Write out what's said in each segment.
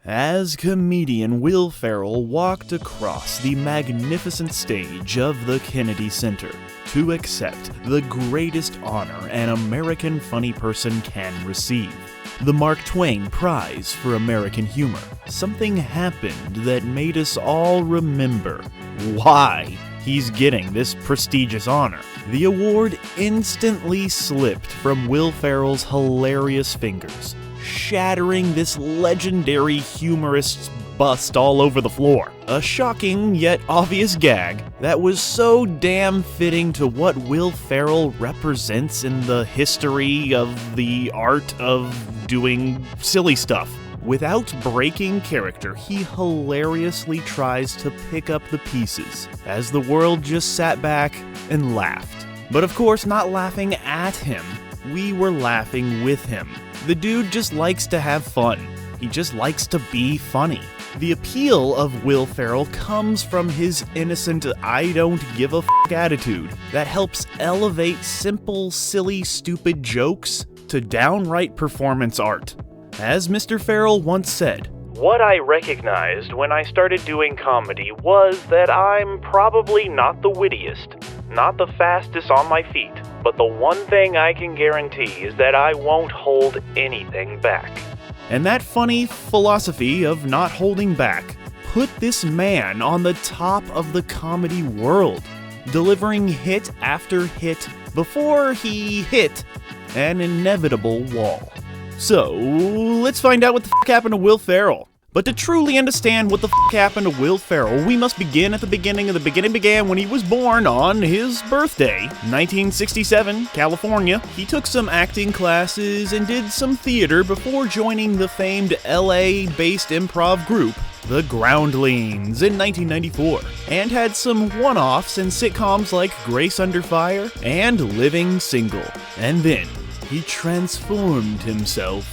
as comedian Will Ferrel walked across the magnificent stage of the Kennedy Center to accept the greatest honor an American funny person can receive, the Mark Twain Prize for American Humor. Something happened that made us all remember why he's getting this prestigious honor. The award instantly slipped from Will Ferrell's hilarious fingers, shattering this legendary humorist's bust all over the floor. A shocking yet obvious gag that was so damn fitting to what Will Ferrell represents in the history of the art of doing silly stuff. Without breaking character, he hilariously tries to pick up the pieces, as the world just sat back and laughed. But of course, not laughing at him, we were laughing with him. The dude just likes to have fun. He just likes to be funny. The appeal of Will Ferrell comes from his innocent, I don't give a f*** attitude that helps elevate simple, silly, stupid jokes to downright performance art. As Mr. Ferrell once said, "What I recognized when I started doing comedy was that I'm probably not the wittiest, not the fastest on my feet, but the one thing I can guarantee is that I won't hold anything back." And that funny philosophy of not holding back put this man on the top of the comedy world, delivering hit after hit before he hit an inevitable wall. So, let's find out what the f*** happened to Will Ferrell. But to truly understand what the f*** happened to Will Ferrell, we must begin at the beginning, and the beginning began when he was born on his birthday, 1967, California. He took some acting classes and did some theater before joining the famed LA-based improv group, the Groundlings, in 1994, and had some one-offs in sitcoms like Grace Under Fire and Living Single. And then, he transformed himself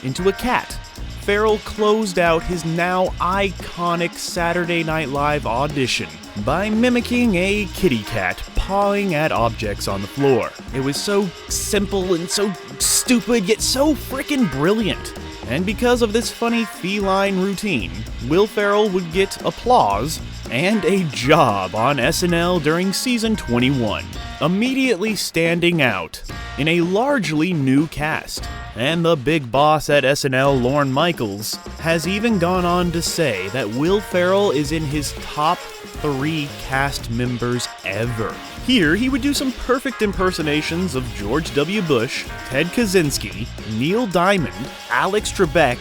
into a cat. Ferrell closed out his now iconic Saturday Night Live audition by mimicking a kitty cat pawing at objects on the floor. It was so simple and so stupid, yet so frickin' brilliant. And because of this funny feline routine, Will Ferrell would get applause and a job on SNL during season 21, immediately standing out in a largely new cast. And the big boss at SNL, Lorne Michaels, has even gone on to say that Will Ferrell is in his top 3 cast members ever. Here, he would do some perfect impersonations of George W. Bush, Ted Kaczynski, Neil Diamond, Alex Trebek,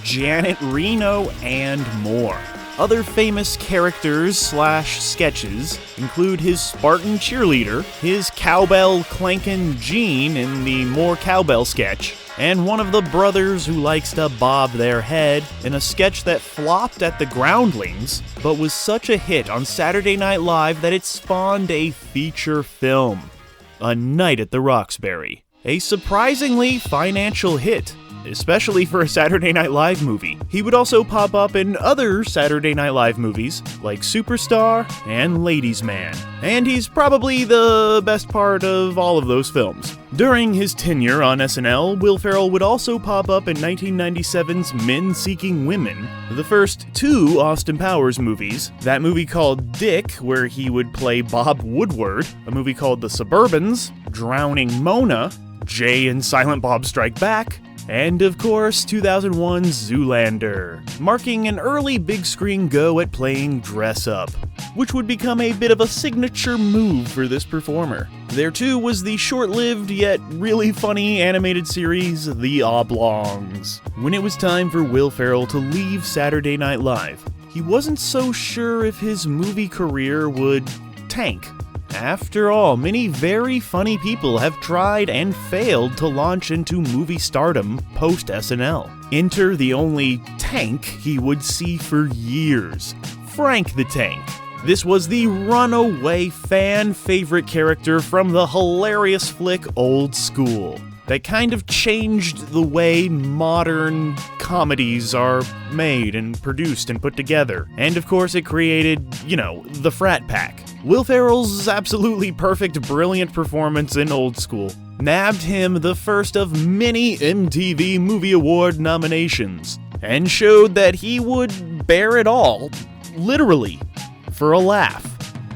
Janet Reno, and more. Other famous characters/sketches include his Spartan cheerleader, his cowbell clankin' Gene in the More Cowbell sketch, and one of the brothers who likes to bob their head in a sketch that flopped at the Groundlings, but was such a hit on Saturday Night Live that it spawned a feature film, A Night at the Roxbury. A surprisingly financial hit, especially for a Saturday Night Live movie. He would also pop up in other Saturday Night Live movies, like Superstar and Ladies' Man. And he's probably the best part of all of those films. During his tenure on SNL, Will Ferrell would also pop up in 1997's Men Seeking Women, the first 2 Austin Powers movies, that movie called Dick, where he would play Bob Woodward, a movie called The Suburbans, Drowning Mona, Jay and Silent Bob Strike Back, and of course 2001's Zoolander, marking an early big screen go at playing dress up, which would become a bit of a signature move for this performer. There too was the short-lived yet really funny animated series The Oblongs. When it was time for Will Ferrell to leave Saturday Night Live, he wasn't so sure if his movie career would tank. After all, many very funny people have tried and failed to launch into movie stardom post-SNL. Enter the only tank he would see for years, Frank the Tank. This was the runaway fan-favorite character from the hilarious flick Old School that kind of changed the way modern comedies are made and produced and put together. And of course it created, the frat pack. Will Ferrell's absolutely perfect, brilliant performance in Old School nabbed him the first of many MTV Movie Award nominations, and showed that he would bear it all, literally, for a laugh.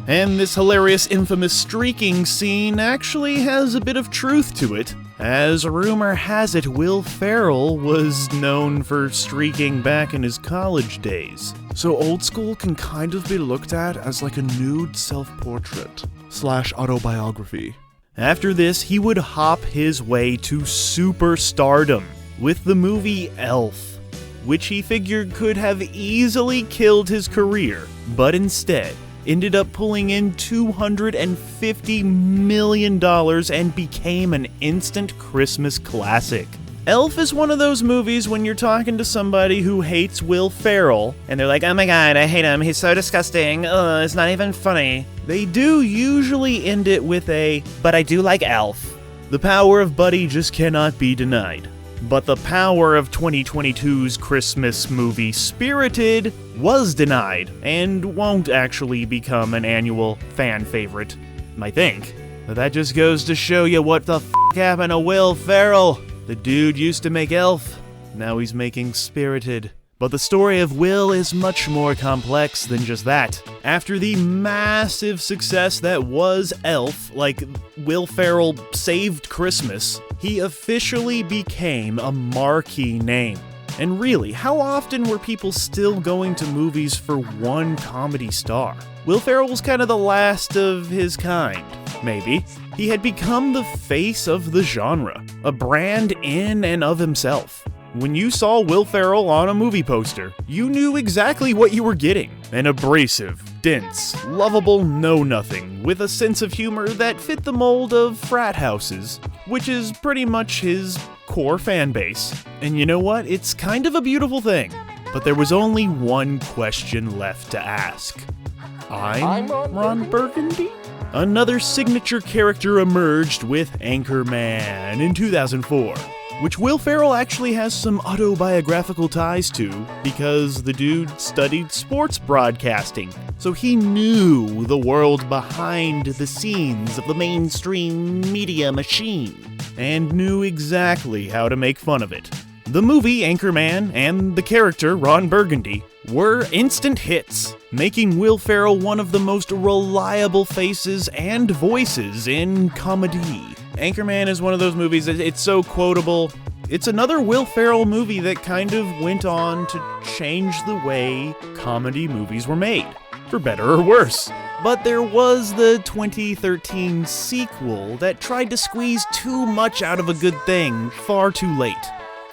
And this hilarious, infamous streaking scene actually has a bit of truth to it, as rumor has it Will Ferrell was known for streaking back in his college days. So Old School can kind of be looked at as like a nude self-portrait / autobiography. After this, he would hop his way to superstardom with the movie Elf, which he figured could have easily killed his career, but instead ended up pulling in $250 million and became an instant Christmas classic. Elf is one of those movies when you're talking to somebody who hates Will Ferrell, and they're like, oh my god, I hate him, he's so disgusting, it's not even funny. They do usually end it with a, but I do like Elf. The power of Buddy just cannot be denied. But the power of 2022's Christmas movie Spirited was denied, and won't actually become an annual fan favorite, I think. But that just goes to show you what the f*** happened to Will Ferrell. The dude used to make Elf, now he's making Spirited. But the story of Will is much more complex than just that. After the massive success that was Elf, like Will Ferrell saved Christmas, he officially became a marquee name. And really, how often were people still going to movies for one comedy star? Will Ferrell was kind of the last of his kind, maybe. He had become the face of the genre, a brand in and of himself. When you saw Will Ferrell on a movie poster, you knew exactly what you were getting. An abrasive, dense, lovable know-nothing with a sense of humor that fit the mold of frat houses, which is pretty much his core fan base. And you know what? It's kind of a beautiful thing. But there was only one question left to ask. I'm Ron Burgundy? Another signature character emerged with Anchorman in 2004. Which Will Ferrell actually has some autobiographical ties to, because the dude studied sports broadcasting, so he knew the world behind the scenes of the mainstream media machine, and knew exactly how to make fun of it. The movie Anchorman and the character Ron Burgundy were instant hits, making Will Ferrell one of the most reliable faces and voices in comedy. Anchorman is one of those movies that it's so quotable. It's another Will Ferrell movie that kind of went on to change the way comedy movies were made, for better or worse. But there was the 2013 sequel that tried to squeeze too much out of a good thing far too late.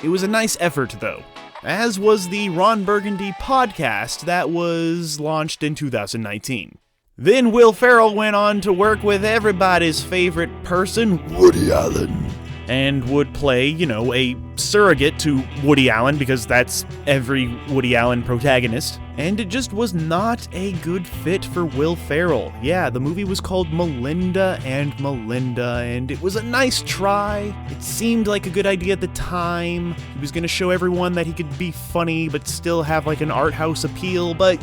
It was a nice effort, though, as was the Ron Burgundy podcast that was launched in 2019. Then Will Ferrell went on to work with everybody's favorite person, Woody Allen, and would play, a surrogate to Woody Allen, because that's every Woody Allen protagonist, and it just was not a good fit for Will Ferrell. Yeah, the movie was called Melinda and Melinda, and it was a nice try. It seemed like a good idea at the time. He was gonna show everyone that he could be funny, but still have like an art house appeal, but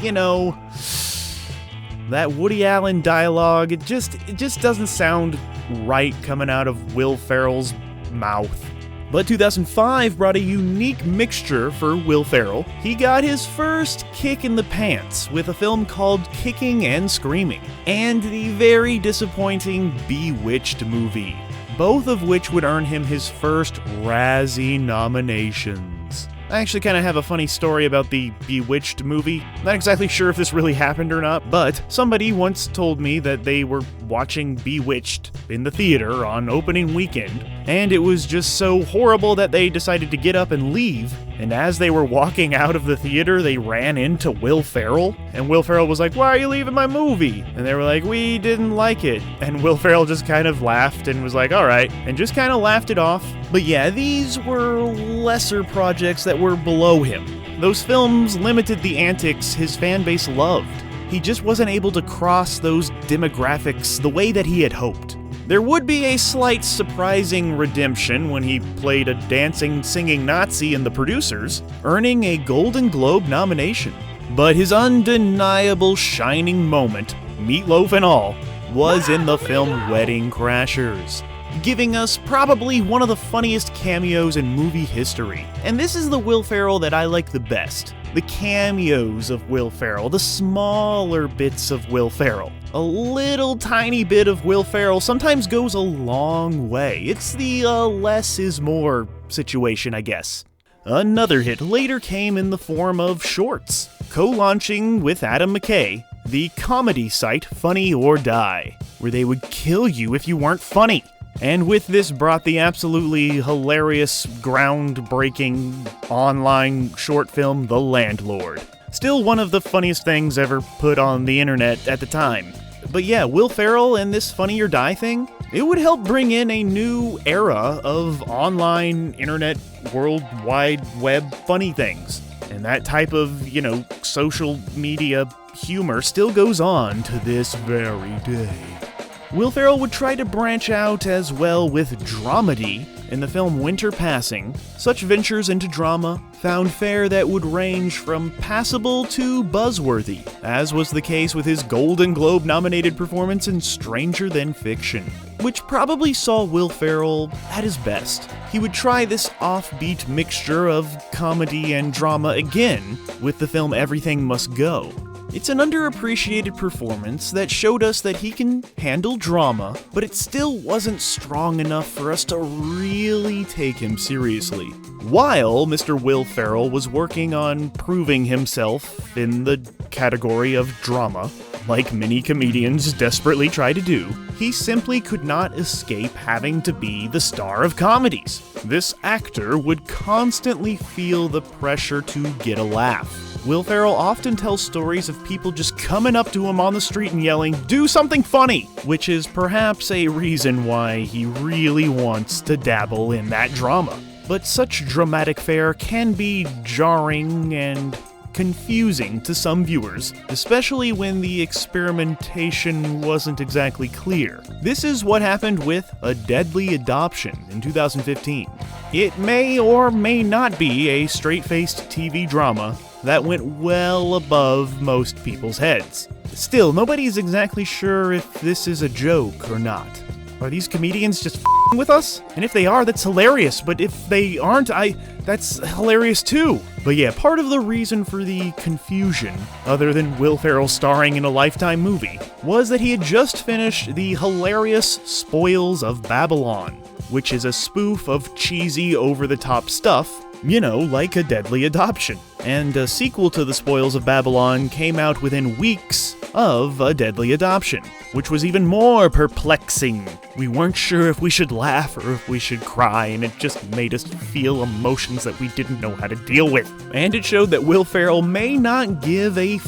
that Woody Allen dialogue, it just doesn't sound right coming out of Will Ferrell's mouth. But 2005 brought a unique mixture for Will Ferrell. He got his first kick in the pants with a film called Kicking and Screaming, and the very disappointing Bewitched movie, both of which would earn him his first Razzie nominations. I actually kind of have a funny story about the Bewitched movie. Not exactly sure if this really happened or not, but somebody once told me that they were watching Bewitched in the theater on opening weekend, and it was just so horrible that they decided to get up and leave, and as they were walking out of the theater, they ran into Will Ferrell, and Will Ferrell was like, "Why are you leaving my movie?" And they were like, "We didn't like it." And Will Ferrell just kind of laughed and was like, "Alright," and just kind of laughed it off. But yeah, these were lesser projects that were below him. Those films limited the antics his fan base loved. He just wasn't able to cross those demographics the way that he had hoped. There would be a slight surprising redemption when he played a dancing, singing Nazi in The Producers, earning a Golden Globe nomination. But his undeniable shining moment, meatloaf and all, was in the film Wedding Crashers. giving us probably one of the funniest cameos in movie history. And this is the Will Ferrell that I like the best. The cameos of Will Ferrell, the smaller bits of Will Ferrell. A little tiny bit of Will Ferrell sometimes goes a long way. It's the less is more situation, I guess. Another hit later came in the form of shorts, co-launching with Adam McKay, the comedy site Funny or Die, where they would kill you if you weren't funny. And with this brought the absolutely hilarious, groundbreaking online short film The Landlord. Still one of the funniest things ever put on the internet at the time. But yeah, Will Ferrell and this Funny or Die thing, it would help bring in a new era of online, internet, world wide web funny things. And that type of, social media humor still goes on to this very day. Will Ferrell would try to branch out as well with dramedy in the film Winter Passing. Such ventures into drama found fare that would range from passable to buzzworthy, as was the case with his Golden Globe-nominated performance in Stranger Than Fiction, which probably saw Will Ferrell at his best. He would try this offbeat mixture of comedy and drama again with the film Everything Must Go. It's an underappreciated performance that showed us that he can handle drama, but it still wasn't strong enough for us to really take him seriously. While Mr. Will Ferrell was working on proving himself in the category of drama, like many comedians desperately try to do, he simply could not escape having to be the star of comedies. This actor would constantly feel the pressure to get a laugh. Will Ferrell often tells stories of people just coming up to him on the street and yelling, "Do something funny!" which is perhaps a reason why he really wants to dabble in that drama. But such dramatic fare can be jarring and confusing to some viewers, especially when the experimentation wasn't exactly clear. This is what happened with A Deadly Adoption in 2015. It may or may not be a straight-faced TV drama that went well above most people's heads. Still, nobody's exactly sure if this is a joke or not. Are these comedians just f***ing with us? And if they are, that's hilarious, but if they aren't, that's hilarious too. But yeah, part of the reason for the confusion, other than Will Ferrell starring in a Lifetime movie, was that he had just finished the hilarious Spoils of Babylon, which is a spoof of cheesy, over-the-top stuff, like A Deadly Adoption. And a sequel to The Spoils of Babylon came out within weeks of A Deadly Adoption, which was even more perplexing. We weren't sure if we should laugh or if we should cry, and it just made us feel emotions that we didn't know how to deal with. And it showed that Will Ferrell may not give a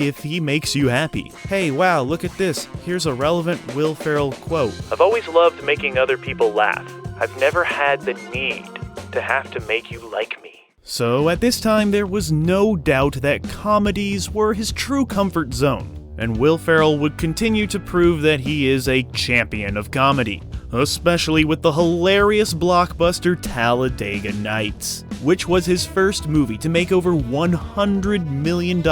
if he makes you happy. Hey, wow, look at this. Here's a relevant Will Ferrell quote. "I've always loved making other people laugh. I've never had the need to have to make you like me." So at this time, there was no doubt that comedies were his true comfort zone, and Will Ferrell would continue to prove that he is a champion of comedy, especially with the hilarious blockbuster Talladega Knights, which was his first movie to make over $100 million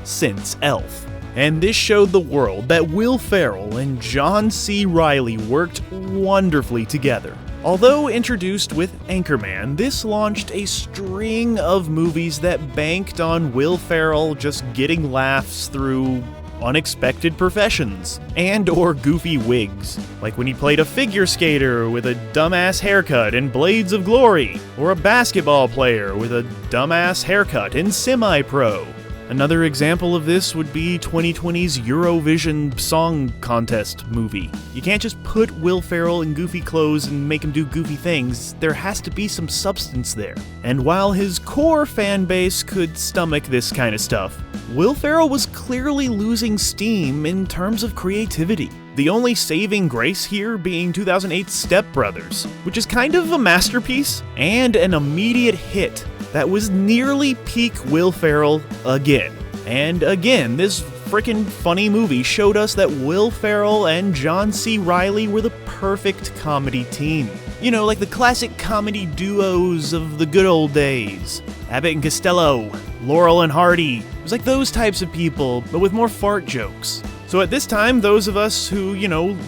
since Elf. And this showed the world that Will Ferrell and John C. Reilly worked wonderfully together. Although introduced with Anchorman, this launched a string of movies that banked on Will Ferrell just getting laughs through unexpected professions and or goofy wigs, like when he played a figure skater with a dumbass haircut in Blades of Glory, or a basketball player with a dumbass haircut in Semi-Pro. Another example of this would be 2020's Eurovision Song Contest movie. You can't just put Will Ferrell in goofy clothes and make him do goofy things. There has to be some substance there. And while his core fan base could stomach this kind of stuff, Will Ferrell was clearly losing steam in terms of creativity. The only saving grace here being 2008's Step Brothers, which is kind of a masterpiece and an immediate hit that was nearly peak Will Ferrell again. And again, this frickin' funny movie showed us that Will Ferrell and John C. Reilly were the perfect comedy team. Like the classic comedy duos of the good old days. Abbott and Costello, Laurel and Hardy. It was like those types of people, but with more fart jokes. So at this time, those of us who,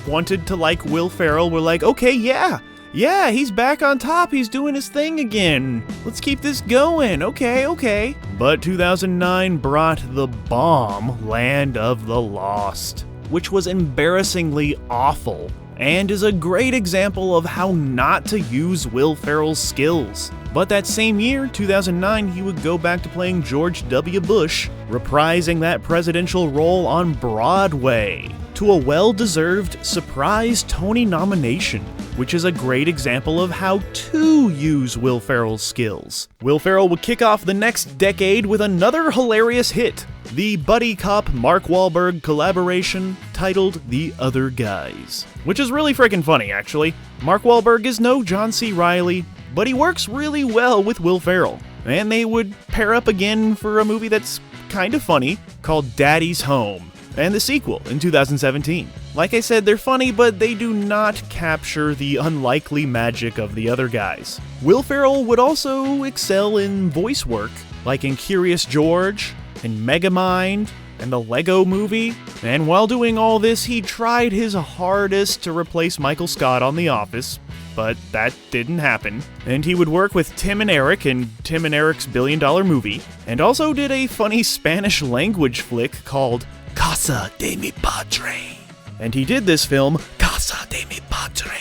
wanted to like Will Ferrell were like, okay, yeah, he's back on top, he's doing his thing again. Let's keep this going, okay. But 2009 brought the bomb Land of the Lost, which was embarrassingly awful, and is a great example of how not to use Will Ferrell's skills. But that same year, 2009, he would go back to playing George W. Bush, reprising that presidential role on Broadway, to a well-deserved surprise Tony nomination, which is a great example of how to use Will Ferrell's skills. Will Ferrell would kick off the next decade with another hilarious hit, the buddy cop Mark Wahlberg collaboration titled The Other Guys, which is really freaking funny, actually. Mark Wahlberg is no John C. Reilly, but he works really well with Will Ferrell, and they would pair up again for a movie that's kind of funny called Daddy's Home, and the sequel in 2017. Like I said, they're funny, but they do not capture the unlikely magic of The Other Guys. Will Ferrell would also excel in voice work, like in Curious George, and Megamind, and the Lego Movie, and while doing all this, he tried his hardest to replace Michael Scott on The Office, but that didn't happen. And he would work with Tim and Eric in Tim and Eric's $1 billion movie, and also did a funny Spanish language flick called Casa de mi Padre. And he did this film, Casa de mi Padre,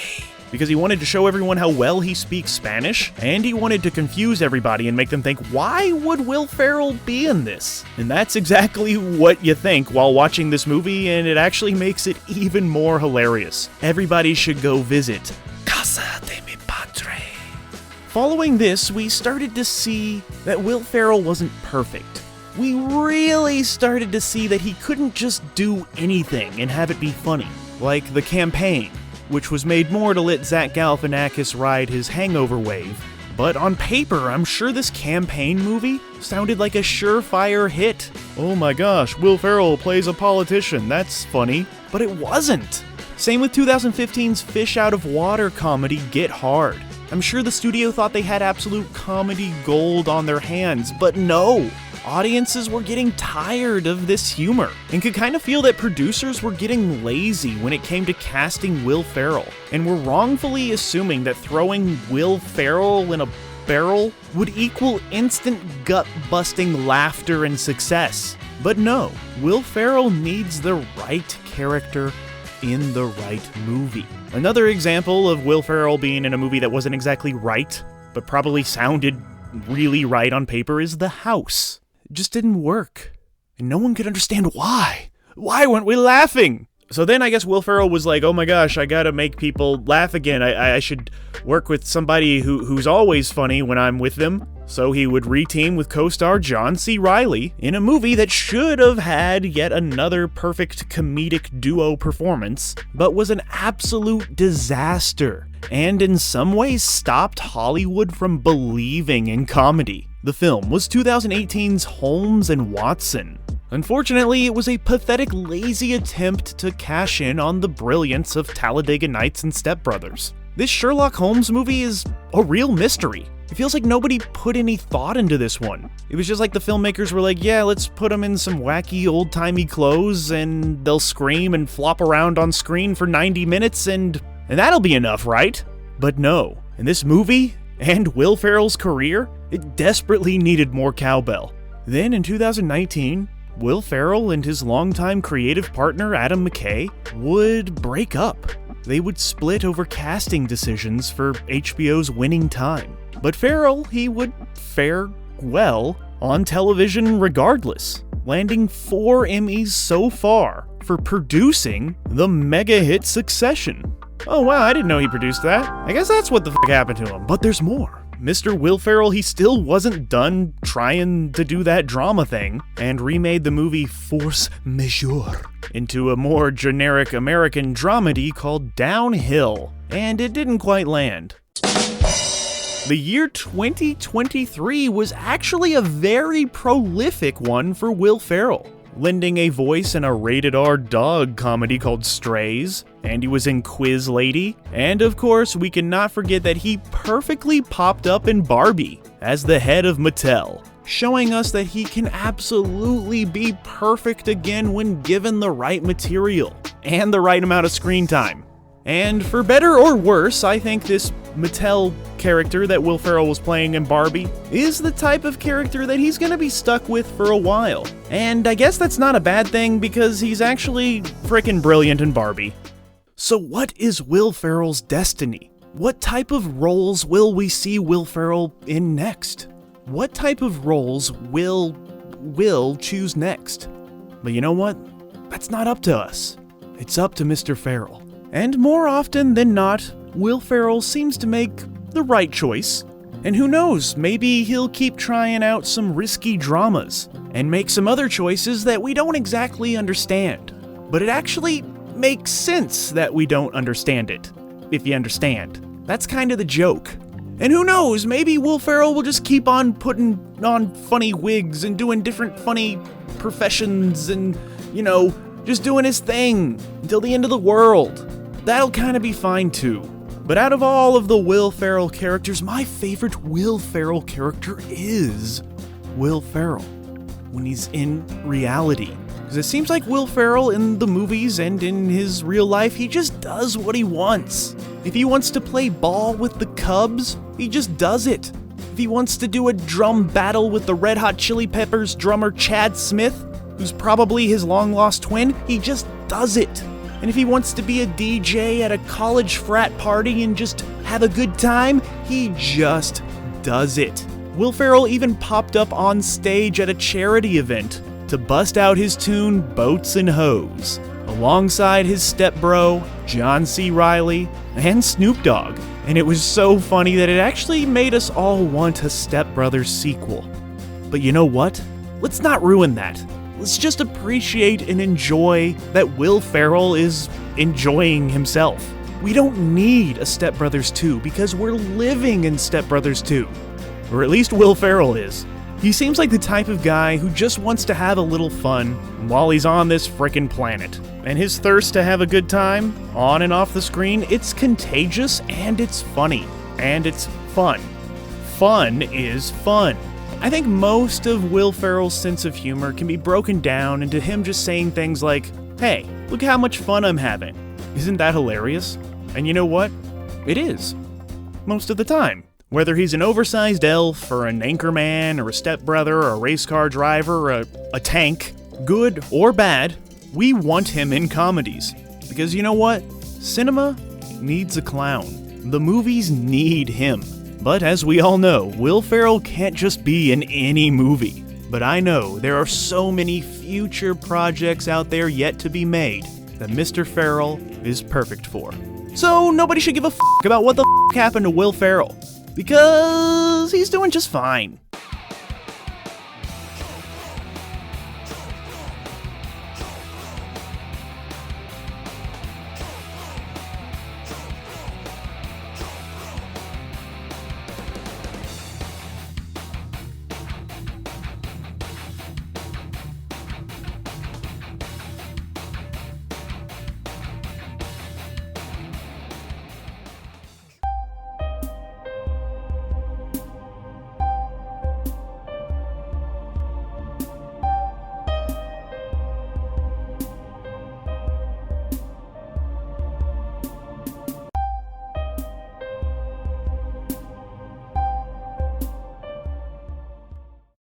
because he wanted to show everyone how well he speaks Spanish, and he wanted to confuse everybody and make them think, why would Will Ferrell be in this? And that's exactly what you think while watching this movie, and it actually makes it even more hilarious. Everybody should go visit Casa de mi Padre. Following this, we started to see that Will Ferrell wasn't perfect. We really started to see that he couldn't just do anything and have it be funny, like The Campaign, which was made more to let Zach Galifianakis ride his hangover wave. But on paper, I'm sure this Campaign movie sounded like a surefire hit. Oh my gosh, Will Ferrell plays a politician, that's funny. But it wasn't. Same with 2015's fish out of water comedy Get Hard. I'm sure the studio thought they had absolute comedy gold on their hands, but no. Audiences were getting tired of this humor, and could kind of feel that producers were getting lazy when it came to casting Will Ferrell, and were wrongfully assuming that throwing Will Ferrell in a barrel would equal instant gut-busting laughter and success. But no, Will Ferrell needs the right character in the right movie. Another example of Will Ferrell being in a movie that wasn't exactly right, but probably sounded really right on paper is The House. It just didn't work, and no one could understand why. Why weren't we laughing? So then I guess Will Ferrell was like, oh my gosh, I gotta make people laugh again. I should work with somebody who's always funny when I'm with them. So he would re-team with co-star John C. Reilly in a movie that should have had yet another perfect comedic duo performance, but was an absolute disaster, and in some ways stopped Hollywood from believing in comedy. The film was 2018's Holmes and Watson. Unfortunately, it was a pathetic, lazy attempt to cash in on the brilliance of Talladega Knights and Step Brothers. This Sherlock Holmes movie is a real mystery. It feels like nobody put any thought into this one. It was just like the filmmakers were like, yeah, let's put them in some wacky old-timey clothes and they'll scream and flop around on screen for 90 minutes and that'll be enough, right? But no, in this movie, and Will Ferrell's career, it desperately needed more cowbell. Then in 2019, Will Ferrell and his longtime creative partner Adam McKay would break up. They would split over casting decisions for HBO's Winning Time. But Ferrell, he would fare well on television regardless, landing 4 Emmys so far for producing the mega hit Succession. Oh wow, I didn't know he produced that. I guess that's what the f*** happened to him. But there's more. Mr. Will Ferrell, he still wasn't done trying to do that drama thing, and remade the movie Force Majeure into a more generic American dramedy called Downhill, and it didn't quite land. The year 2023 was actually a very prolific one for Will Ferrell, lending a voice in a rated-R dog comedy called Strays, and he was in Quiz Lady, and of course we cannot forget that he perfectly popped up in Barbie as the head of Mattel. showing us that he can absolutely be perfect again when given the right material and the right amount of screen time. And for better or worse, I think this Mattel character that Will Ferrell was playing in Barbie is the type of character that he's gonna be stuck with for a while. And I guess that's not a bad thing because he's actually frickin' brilliant in Barbie. So what is Will Ferrell's destiny? What type of roles will we see Will Ferrell in next? What type of roles will choose next? But you know what? That's not up to us. It's up to Mr. Ferrell. And more often than not, Will Ferrell seems to make the right choice. And who knows, maybe he'll keep trying out some risky dramas and make some other choices that we don't exactly understand. But it actually makes sense that we don't understand it, if you understand. That's kind of the joke. And who knows, maybe Will Ferrell will just keep on putting on funny wigs and doing different funny professions and, just doing his thing until the end of the world. That'll kind of be fine too. But out of all of the Will Ferrell characters, my favorite Will Ferrell character is Will Ferrell when he's in reality. Because it seems like Will Ferrell in the movies and in his real life, he just does what he wants. If he wants to play ball with the Cubs, he just does it. If he wants to do a drum battle with the Red Hot Chili Peppers drummer Chad Smith, who's probably his long-lost twin, he just does it. And if he wants to be a DJ at a college frat party and just have a good time, he just does it. Will Ferrell even popped up on stage at a charity event to bust out his tune Boats and Hoes, alongside his stepbro, John C. Reilly, and Snoop Dogg. And it was so funny that it actually made us all want a Step Brothers sequel. But you know what? Let's not ruin that. Let's just appreciate and enjoy that Will Ferrell is enjoying himself. We don't need a Step Brothers 2 because we're living in Step Brothers 2. Or at least Will Ferrell is. He seems like the type of guy who just wants to have a little fun while he's on this frickin' planet. And his thirst to have a good time, on and off the screen, it's contagious and it's funny. And it's fun. Fun is fun. I think most of Will Ferrell's sense of humor can be broken down into him just saying things like, "Hey, look how much fun I'm having. Isn't that hilarious?" And you know what? It is. Most of the time. Whether he's an oversized elf, or an anchorman, or a stepbrother, or a race car driver, or a tank, good or bad, we want him in comedies. Because you know what? Cinema needs a clown. The movies need him. But as we all know, Will Ferrell can't just be in any movie. But I know there are so many future projects out there yet to be made that Mr. Ferrell is perfect for. So nobody should give a f*** about what the f*** happened to Will Ferrell. Because he's doing just fine.